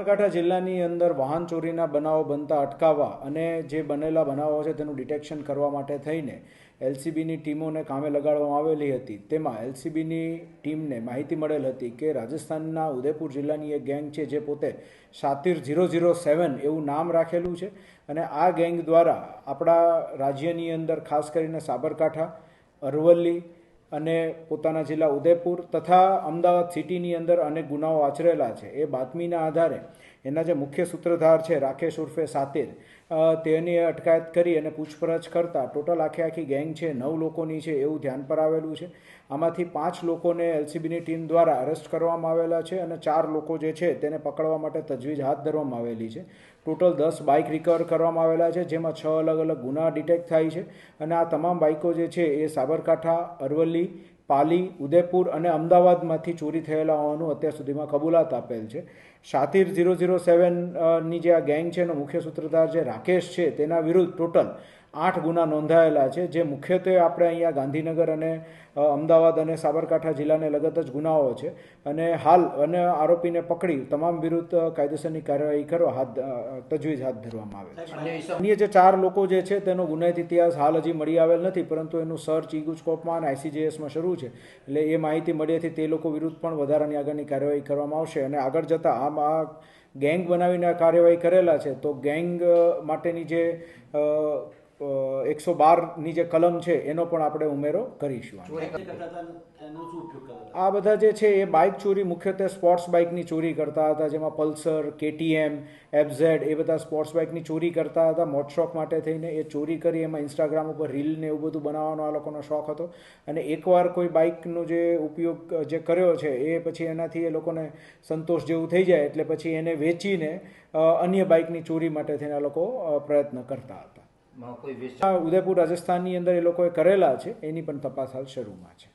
સાબરકાંઠા જિલ્લાની અંદર વાહન ચોરીના બનાવો બનતા અટકાવવા અને જે બનેલા બનાવો છે તેનું ડિટેક્શન કરવા માટે થઈને એલસીબીની ટીમોને કામે લગાડવામાં આવેલી હતી. તેમાં એલસીબીની ટીમને માહિતી મળેલ હતી કે રાજસ્થાનના ઉદયપુર જિલ્લાની એક ગેંગ છે જે પોતે શાતિર 007 એવું નામ રાખેલું છે અને આ ગેંગ દ્વારા આપણા રાજ્યની અંદર ખાસ કરીને સાબરકાંઠા, અરવલ્લી અને પોતાના જિલ્લા ઉદયપુર તથા અમદાવાદ સિટીની અંદર અનેક ગુનાઓ આચરેલા છે. એ બાતમીના આધારે એના જે મુખ્ય સૂત્રધાર છે રાકેશ ઉર્ફે સાતિર, તેની અટકાયત કરી અને પૂછપરછ કરતાં ટોટલ આખી ગેંગ છે 9 લોકોની છે એવું ધ્યાન પર આવેલું છે. આમાંથી 5 લોકોને એલસીબીની ટીમ દ્વારા અરેસ્ટ કરવામાં આવેલા છે અને 4 લોકો જે છે તેને પકડવા માટે તજવીજ હાથ ધરવામાં આવેલી છે. ટોટલ 10 બાઇક રિકવર કરવામાં આવેલા છે, જેમાં 6 અલગ અલગ ગુના ડિટેક્ટ થાય છે અને આ તમામ બાઇકો જે છે એ સાબરકાંઠા, અરવલ્લી, પાલી, ઉદયપુર અને અમદાવાદમાંથી ચોરી થયેલા હોવાનું અત્યાર સુધીમાં કબૂલાત આપેલ છે. શાતિર 007ની જે આ ગેંગ છે એનો મુખ્ય સૂત્રધાર જે રાકેશ છે તેના વિરુદ્ધ ટોટલ 8 ગુના નોંધાયેલા છે, જે મુખ્યત્વે આપણે અહીંયા ગાંધીનગર અને અમદાવાદ અને સાબરકાંઠા જિલ્લાને લગત જ ગુનાઓ છે અને હાલ અને આરોપીને પકડી તમામ વિરુદ્ધ કાયદેસરની કાર્યવાહી કરવા તજવીજ હાથ ધરવામાં આવે છે. અન્ય જે 4 લોકો જે છે તેનો ગુનાહિત ઇતિહાસ હાલ હજી મળી આવેલ નથી, પરંતુ એનું સર્ચ ઈગુસ્કોપમાં અને આઈસીજેએસમાં શરૂ છે, એટલે એ માહિતી મળ્યાથી તે લોકો વિરુદ્ધ પણ વધારાની આગળની કાર્યવાહી કરવામાં આવશે અને આગળ જતાં આ ગેંગ બનાવીને કાર્યવાહી કરેલા છે તો ગેંગ માટેની જે 112ની જે કલમ છે એનો પણ આપણે ઉમેરો કરીશું. આ બધા જે છે એ બાઇક ચોરી મુખ્યત્વે સ્પોર્ટ્સ બાઇકની ચોરી કરતા હતા, જેમાં પલ્સર, કેટીએમ, એફઝેડ એ બધા સ્પોર્ટ્સ બાઇકની ચોરી કરતા હતા. મોટશોખ માટે થઈને એ ચોરી કરી એમાં ઇન્સ્ટાગ્રામ ઉપર રીલ ને એવું બધું બનાવવાનો આ લોકોનો શોખ હતો અને એકવાર કોઈ બાઇકનો જે ઉપયોગ જે કર્યો છે એ પછી એનાથી એ લોકોને સંતોષ જેવું થઈ જાય એટલે પછી એને વેચીને અન્ય બાઇકની ચોરી માટે થઈને આ લોકો પ્રયત્ન કરતા હતા. ઉદયપુર રાજસ્થાનની અંદર એ લોકોએ કરેલા છે, એની પણ તપાસ હાલ શરૂમાં છે.